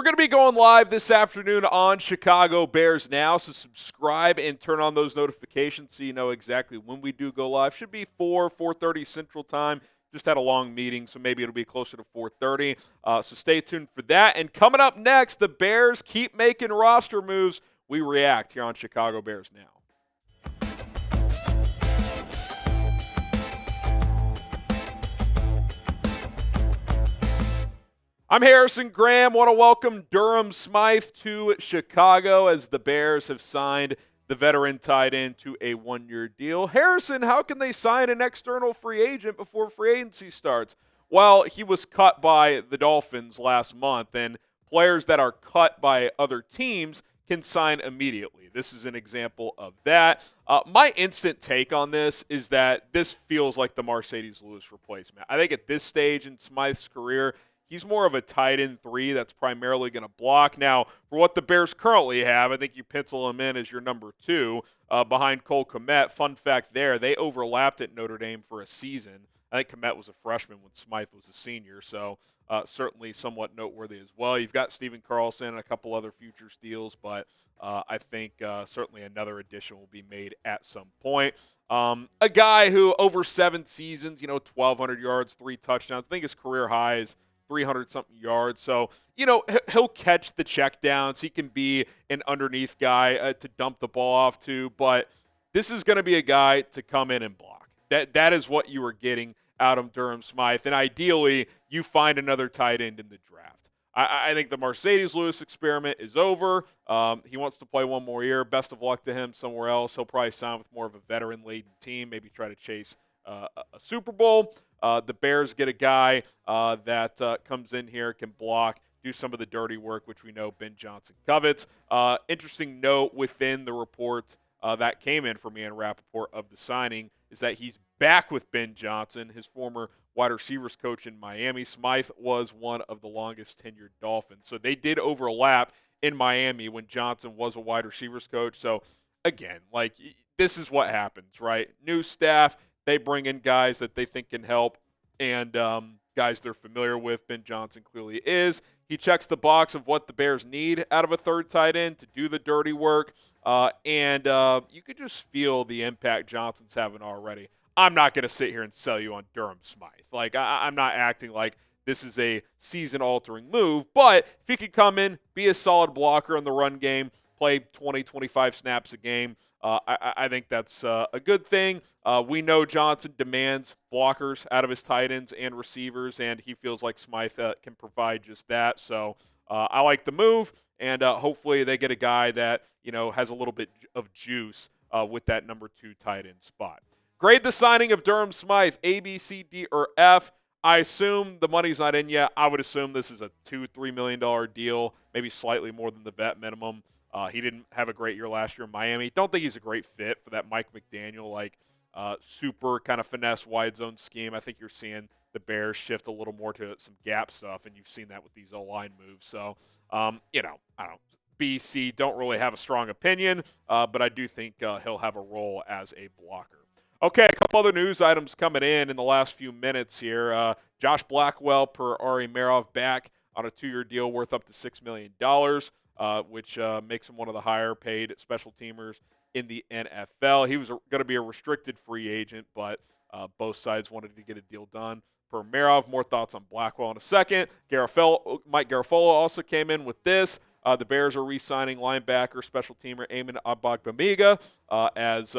We're going to be going live this afternoon on Chicago Bears Now, so subscribe and turn on those notifications so you know exactly when we do go live. Should be 4:30 Central Time. Just had a long meeting, so maybe it'll be closer to 4:30. So stay tuned for that. And coming up next, the Bears keep making roster moves. We react here on Chicago Bears Now. I'm Harrison Graham. Want to welcome Durham Smythe to Chicago as the Bears have signed the veteran tight end to a one-year deal. Harrison, how can they sign an external free agent before free agency starts? Well, he was cut by the Dolphins last month, and players that are cut by other teams can sign immediately. This is an example of that. My instant take on this is that this feels like the Marcedes Lewis replacement. I think at this stage in Smythe's career, he's more of a tight end 3 that's primarily going to block. Now, for what the Bears currently have, I think you pencil him in as your number 2 behind Cole Kmet. Fun fact there, they overlapped at Notre Dame for a season. I think Kmet was a freshman when Smythe was a senior, so certainly somewhat noteworthy as well. You've got Stephen Carlson and a couple other futures deals, but I think certainly another addition will be made at some point. A guy who over 7 seasons, 1,200 yards, 3 touchdowns. I think his career high is 300-something yards. So, he'll catch the checkdowns. He can be an underneath guy to dump the ball off to. But this is going to be a guy to come in and block. That is what you are getting out of Durham Smythe. And ideally, you find another tight end in the draft. I think the Marcedes Lewis experiment is over. He wants to play one more year. Best of luck to him somewhere else. He'll probably sign with more of a veteran-laden team, maybe try to chase a Super Bowl. The Bears get a guy that comes in here, can block, do some of the dirty work, which we know Ben Johnson covets. Interesting note within the report that came in from Ian Rappaport of the signing is that he's back with Ben Johnson, his former wide receivers coach in Miami. Smythe was one of the longest tenured Dolphins. So they did overlap in Miami when Johnson was a wide receivers coach. So, again, this is what happens, right? New staff. They bring in guys that they think can help and guys they're familiar with. Ben Johnson clearly is. He checks the box of what the Bears need out of a third tight end to do the dirty work. And you could just feel the impact Johnson's having already. I'm not going to sit here and sell you on Durham Smythe. I'm not acting like this is a season-altering move. But if he could come in, be a solid blocker in the run game, play 20, 25 snaps a game, I think that's a good thing. We know Johnson demands blockers out of his tight ends and receivers, and he feels like Smythe can provide just that. So I like the move, and hopefully they get a guy that has a little bit of juice with that number 2 tight end spot. Grade the signing of Durham Smythe, A, B, C, D, or F. I assume the money's not in yet. I would assume this is a $2-3 million deal, maybe slightly more than the vet minimum. He didn't have a great year last year in Miami. Don't think he's a great fit for that Mike McDaniel, super kind of finesse wide zone scheme. I think you're seeing the Bears shift a little more to some gap stuff, and you've seen that with these O-line moves. So, I don't know. B, C, don't really have a strong opinion, but I do think he'll have a role as a blocker. Okay, a couple other news items coming in the last few minutes here. Josh Blackwell per Ari Merov back on a 2-year deal worth up to $6 million. Which makes him one of the higher-paid special teamers in the NFL. He was going to be a restricted free agent, but both sides wanted to get a deal done. Per Merov, more thoughts on Blackwell in a second. Mike Garafolo also came in with this. The Bears are re-signing linebacker, special teamer Eamon Ogbongbemiga, as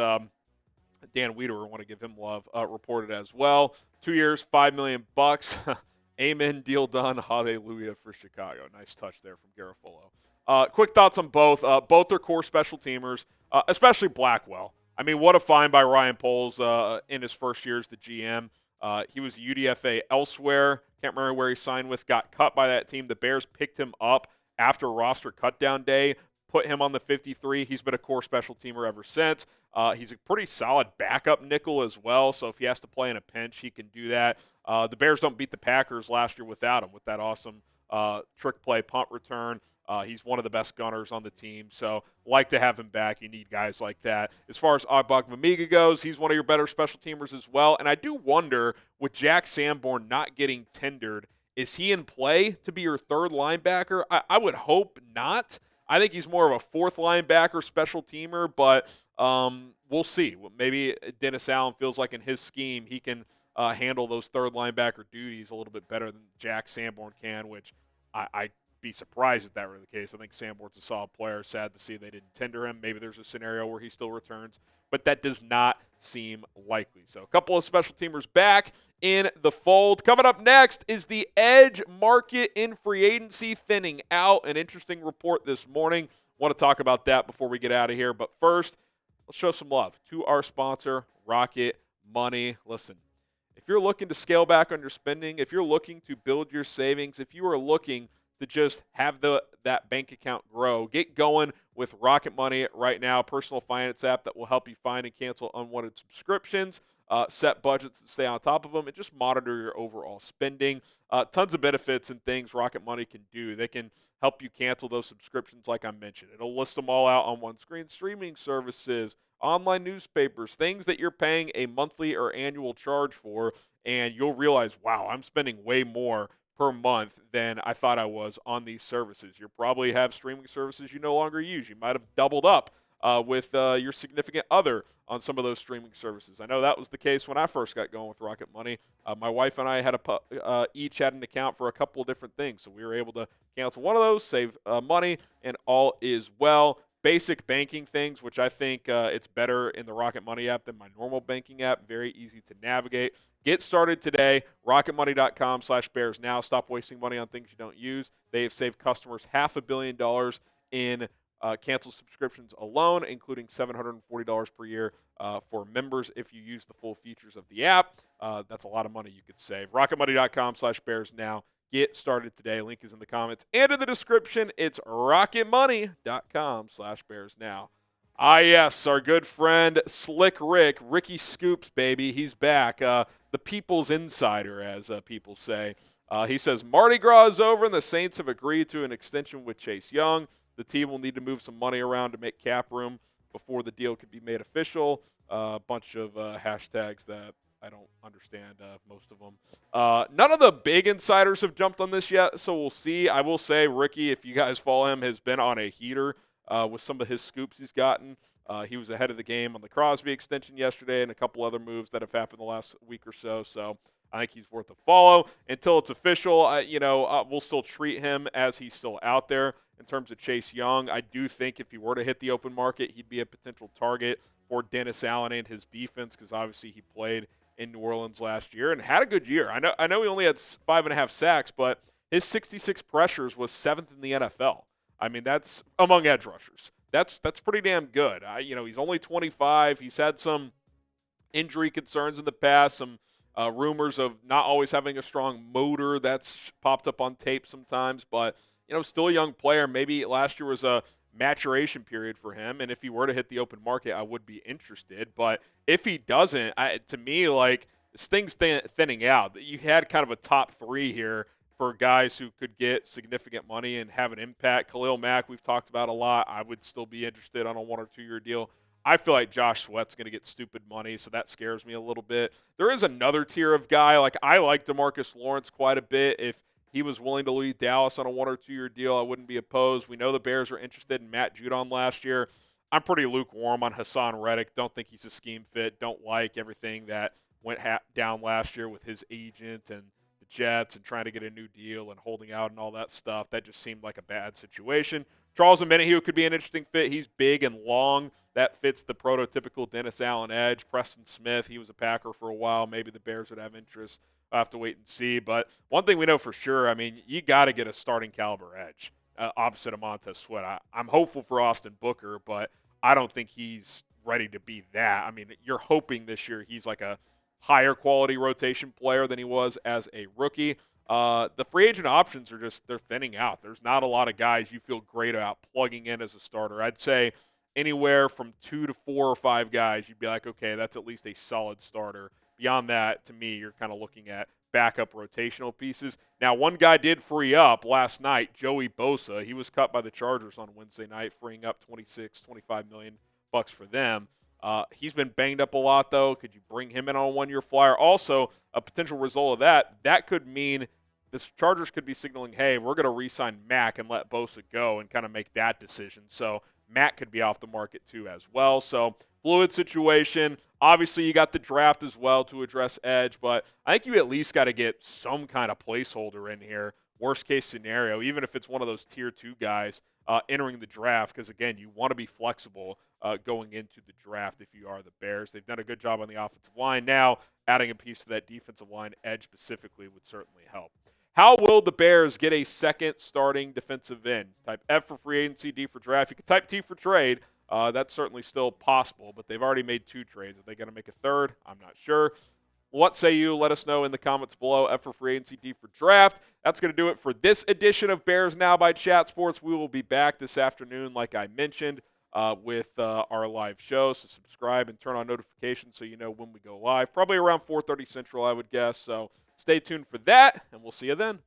Dan Wiederer, want to give him love, reported as well. 2 years, $5 million. Amen, deal done. Hallelujah for Chicago. Nice touch there from Garafolo. Quick thoughts on both. Both are core special teamers, especially Blackwell. I mean, what a find by Ryan Poles in his first year as the GM. He was UDFA elsewhere. Can't remember where he signed with. Got cut by that team. The Bears picked him up after roster cutdown day, put him on the 53. He's been a core special teamer ever since. He's a pretty solid backup nickel as well, so if he has to play in a pinch, he can do that. The Bears don't beat the Packers last year without him, with that awesome trick play punt return. He's one of the best gunners on the team, so like to have him back. You need guys like that. As far as Ogbongbemiga goes, he's one of your better special teamers as well, and I do wonder, with Jack Sanborn not getting tendered Is he in play to be your third linebacker? I would hope not. I think he's more of a fourth linebacker, special teamer, but we'll see. Maybe Dennis Allen feels like in his scheme he can handle those third linebacker duties a little bit better than Jack Sanborn can, which I'd be surprised if that were the case. I think Sanborn's a solid player. Sad to see they didn't tender him. Maybe there's a scenario where he still returns, but that does not seem likely. So a couple of special teamers back in the fold. Coming up next is the edge market in free agency thinning out. An interesting report this morning. Want to talk about that before we get out of here. But first, let's show some love to our sponsor, Rocket Money. Listen, if you're looking to scale back on your spending, if you're looking to build your savings, if you are looking to just have that bank account grow, get going with Rocket Money right now, personal finance app that will help you find and cancel unwanted subscriptions, set budgets and stay on top of them, and just monitor your overall spending. Tons of benefits and things Rocket Money can do. They can help you cancel those subscriptions like I mentioned. It'll list them all out on one screen. Streaming services, online newspapers, things that you're paying a monthly or annual charge for, and you'll realize, wow, I'm spending way more per month than I thought I was on these services. You probably have streaming services you no longer use. You might have doubled up with your significant other on some of those streaming services. I know that was the case when I first got going with Rocket Money. My wife and I had each had an account for a couple of different things, so we were able to cancel one of those, save money, and all is well. Basic banking things, which I think it's better in the Rocket Money app than my normal banking app. Very easy to navigate. Get started today. RocketMoney.com/Bears now. Stop wasting money on things you don't use. They have saved customers $500 million in canceled subscriptions alone, including $740 per year for members if you use the full features of the app. That's a lot of money you could save. RocketMoney.com/Bears now. Get started today. Link is in the comments and in the description. It's rocketmoney.com/Bears now. Ah, yes, our good friend Slick Ricky Scoops, baby. He's back. The people's insider, as people say. He says, Mardi Gras is over and the Saints have agreed to an extension with Chase Young. The team will need to move some money around to make cap room before the deal could be made official. A bunch of hashtags that I don't understand, most of them. None of the big insiders have jumped on this yet, so we'll see. I will say, Ricky, if you guys follow him, has been on a heater with some of his scoops he's gotten. He was ahead of the game on the Crosby extension yesterday and a couple other moves that have happened the last week or so. So I think he's worth a follow. Until it's official, we'll still treat him as he's still out there. In terms of Chase Young, I do think if he were to hit the open market, he'd be a potential target for Dennis Allen and his defense because obviously he played in New Orleans last year and had a good year. I know he only had 5.5 sacks, but his 66 pressures was 7th in the NFL. I mean, that's among edge rushers. That's pretty damn good. He's only 25. He's had some injury concerns in the past, some rumors of not always having a strong motor that's popped up on tape sometimes, but still a young player. Maybe last year was a maturation period for him, and if he were to hit the open market, I would be interested. But if he doesn't, to me, like, this thing's thinning out. You had kind of a top three here for guys who could get significant money and have an impact. Khalil Mack, we've talked about a lot. I would still be interested on a 1 or 2 year deal. I feel like Josh Sweat's going to get stupid money, so that scares me a little bit. There is another tier of guy. Like, I like DeMarcus Lawrence quite a bit. If he was willing to lead Dallas on a 1 or 2 year deal, I wouldn't be opposed. We know the Bears are interested in Matt Judon last year. I'm pretty lukewarm on Hassan Reddick. Don't think he's a scheme fit. Don't like everything that went down last year with his agent and the Jets and trying to get a new deal and holding out and all that stuff. That just seemed like a bad situation. Charles Omenihu could be an interesting fit. He's big and long. That fits the prototypical Dennis Allen edge. Preston Smith, he was a Packer for a while. Maybe the Bears would have interest. I'll have to wait and see. But one thing we know for sure, I mean, you got to get a starting caliber edge opposite of Montez Sweat. I'm hopeful for Austin Booker, but I don't think he's ready to be that. I mean, you're hoping this year he's like a higher quality rotation player than he was as a rookie. The free agent options are they're thinning out. There's not a lot of guys you feel great about plugging in as a starter. I'd say anywhere from 2 to 4 or 5 guys, you'd be like, okay, that's at least a solid starter. Beyond that, to me, you're kind of looking at backup rotational pieces. Now, one guy did free up last night, Joey Bosa. He was cut by the Chargers on Wednesday night, freeing up $25 million for them. He's been banged up a lot, though. Could you bring him in on a 1 year flyer? Also, a potential result of that could mean the Chargers could be signaling, hey, we're going to re-sign Mack and let Bosa go and kind of make that decision. So Mack could be off the market too as well. So fluid situation. Obviously, you got the draft as well to address edge, but I think you at least got to get some kind of placeholder in here. Worst case scenario, even if it's one of those tier 2 guys entering the draft, because again, you want to be flexible going into the draft if you are the Bears. They've done a good job on the offensive line. Now, adding a piece to that defensive line edge specifically would certainly help. How will the Bears get a second starting defensive end? Type F for free agency, D for draft. You could type T for trade. That's certainly still possible, but they've already made 2 trades. Are they going to make a third? I'm not sure. What say you? Let us know in the comments below. F for free agency, D for draft. That's going to do it for this edition of Bears Now by Chat Sports. We will be back this afternoon, like I mentioned, with our live show. So subscribe and turn on notifications so you know when we go live. Probably around 4:30 Central, I would guess. So stay tuned for that, and we'll see you then.